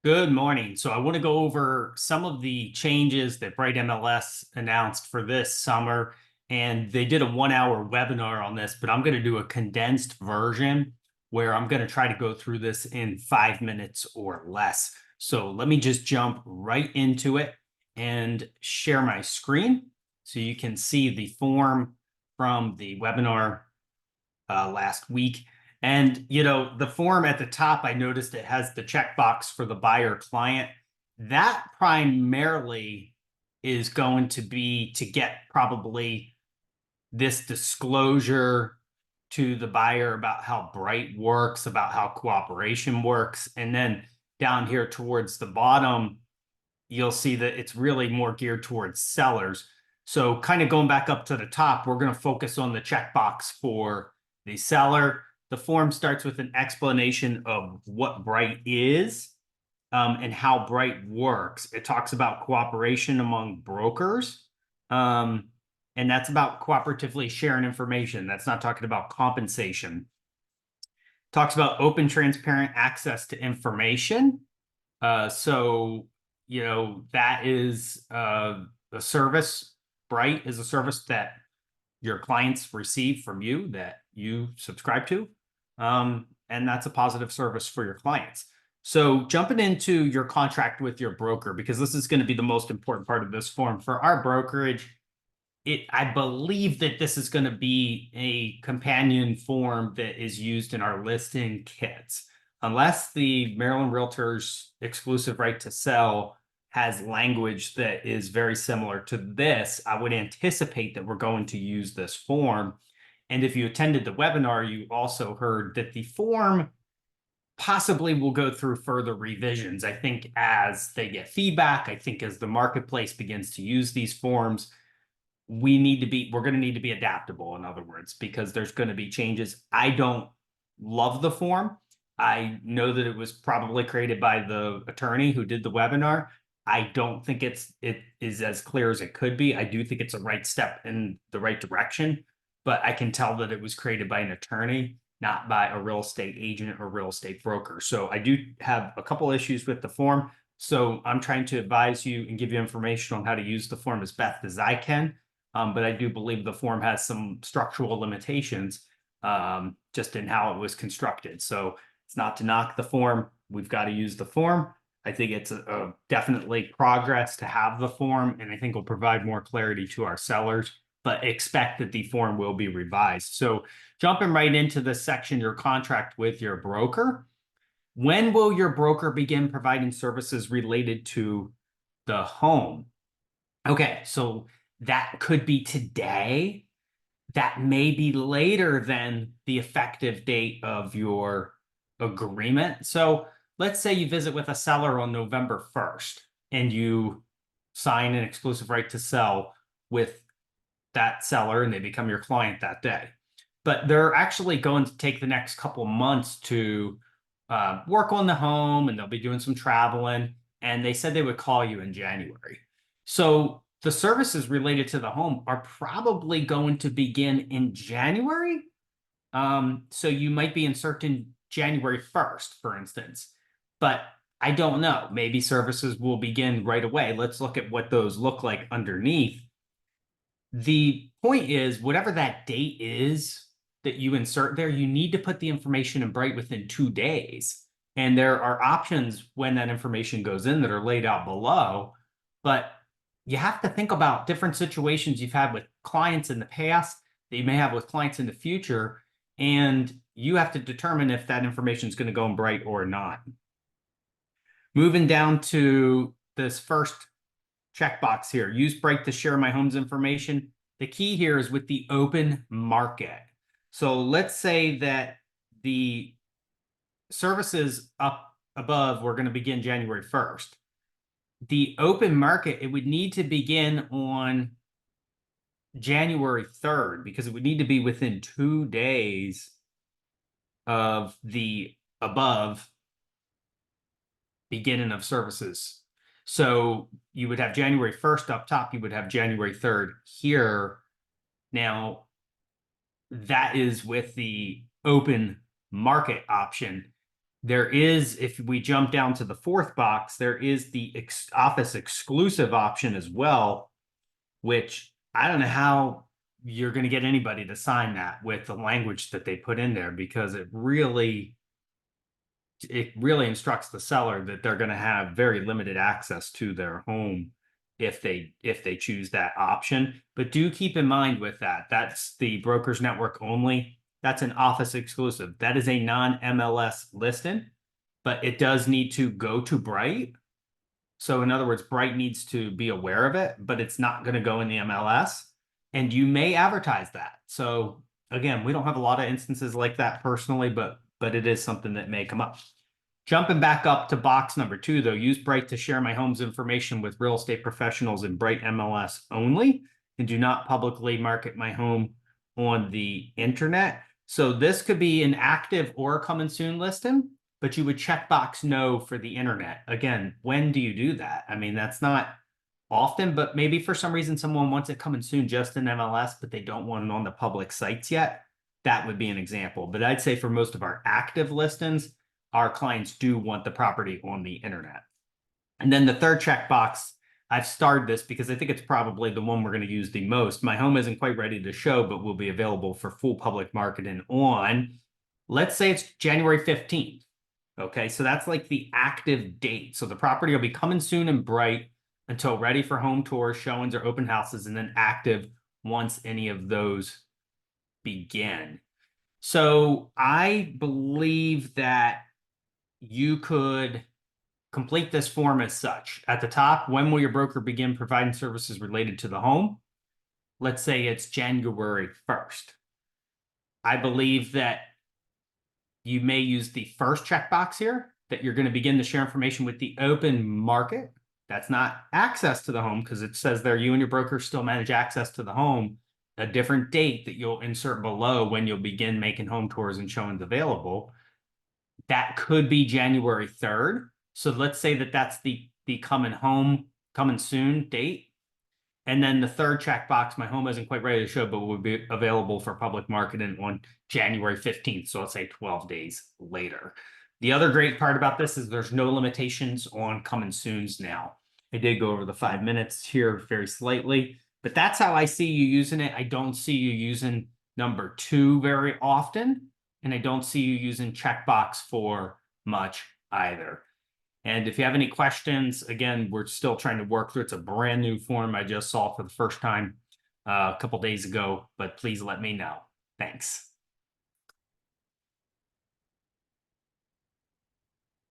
Good morning. So I want to go over some of the changes that Bright MLS announced for this summer. And they did a 1 hour webinar on this, but I'm going to do a condensed version where I'm going to try to go through this in 5 minutes or less. So let me just jump right into it and share my screen so you can see the form from the webinar last week. And, the form at the top, I noticed it has the checkbox for the buyer client. That primarily is going to be to get probably this disclosure to the buyer about how Bright works, about how cooperation works. And then down here towards the bottom, you'll see that it's really more geared towards sellers. So kind of going back up to the top, we're going to focus on the checkbox for the seller. The form starts with an explanation of what Bright is and how Bright works. It talks about cooperation among brokers. And that's about cooperatively sharing information. That's not talking about compensation. Talks about open, transparent access to information. So that is a service. Bright is a service that your clients receive from you that you subscribe to. And that's a positive service for your clients. So jumping into your contract with your broker, because this is going to be the most important part of this form. For our brokerage, I believe that this is going to be a companion form that is used in our listing kits. Unless the Maryland Realtors exclusive right to sell has language that is very similar to this, I would anticipate that we're going to use this form. And if you attended the webinar, you also heard that the form possibly will go through further revisions. I think as they get feedback, I think as the marketplace begins to use these forms, we're going to need to be adaptable, in other words, because there's going to be changes. I don't love the form. I know that it was probably created by the attorney who did the webinar. I don't think it is as clear as it could be. I do think it's a right step in the right direction, but I can tell that it was created by an attorney, not by a real estate agent or real estate broker. So I do have a couple issues with the form. So I'm trying to advise you and give you information on how to use the form as best as I can. But I do believe the form has some structural limitations just in how it was constructed. So it's not to knock the form. We've got to use the form. I think it's definitely progress to have the form, and I think will provide more clarity to our sellers, but expect that the form will be revised. So jumping right into this section, your contract with your broker. When will your broker begin providing services related to the home? Okay, so that could be today. That may be later than the effective date of your agreement. So let's say you visit with a seller on November 1st and you sign an exclusive right to sell with that seller and they become your client that day. But they're actually going to take the next couple months to work on the home, and they'll be doing some traveling. And they said they would call you in January. So the services related to the home are probably going to begin in January. So you might be inserting January 1st, for instance, but I don't know. Maybe services will begin right away. Let's look at what those look like underneath. The point is, whatever that date is that you insert there, you need to put the information in Bright within 2 days. And there are options when that information goes in that are laid out below, but you have to think about different situations you've had with clients in the past that you may have with clients in the future, and you have to determine if that information is going to go in Bright or not. Moving down to this first checkbox here, use Bright to share my home's information. The key here is with the open market. So let's say that the services up above were going to begin January 1st. The open market, it would need to begin on January 3rd because it would need to be within 2 days of the above beginning of services. So you would have January 1st up top, you would have January 3rd here. Now, that is with the open market option. There is, if we jump down to the fourth box, there is the office exclusive option as well, which I don't know how you're going to get anybody to sign that with the language that they put in there, because it really instructs the seller that they're going to have very limited access to their home if they choose that option. But do keep in mind with that, that's the brokers network only. That's an office exclusive. That is a non-MLS listing, but it does need to go to Bright. So in other words, Bright needs to be aware of it, but it's not going to go in the MLS. And you may advertise that. So again, we don't have a lot of instances like that personally, but it is something that may come up. Jumping back up to box number 2, though, use Bright to share my home's information with real estate professionals in Bright MLS only, and do not publicly market my home on the internet. So this could be an active or coming soon listing, but you would check box no for the internet. Again, when do you do that? I mean, that's not often, but maybe for some reason someone wants it coming soon just in MLS, but they don't want it on the public sites yet. That would be an example. But I'd say for most of our active listings, our clients do want the property on the internet. And then the third checkbox, I've starred this because I think it's probably the one we're going to use the most. My home isn't quite ready to show, but will be available for full public marketing on, let's say it's January 15th. Okay, so that's like the active date. So the property will be coming soon and Bright until ready for home tours, showings, or open houses, and then active once any of those begin. So I believe that you could complete this form as such. At the top, when will your broker begin providing services related to the home? Let's say it's January 1st. I believe that you may use the first checkbox here, that you're going to begin to share information with the open market. That's not access to the home, because it says there you and your broker still manage access to the home. A different date that you'll insert below when you'll begin making home tours and showings available. That could be January 3rd. So let's say that that's the coming soon date. And then the third checkbox, my home isn't quite ready to show, but will be available for public marketing on January 15th. So let's say 12 days later. The other great part about this is there's no limitations on coming soons now. I did go over the 5 minutes here very slightly, but that's how I see you using it. I don't see you using number 2 very often, and I don't see you using checkbox 4 much either. And if you have any questions, again, we're still trying to work through. It's a brand new form I just saw for the first time a couple days ago, but please let me know. Thanks.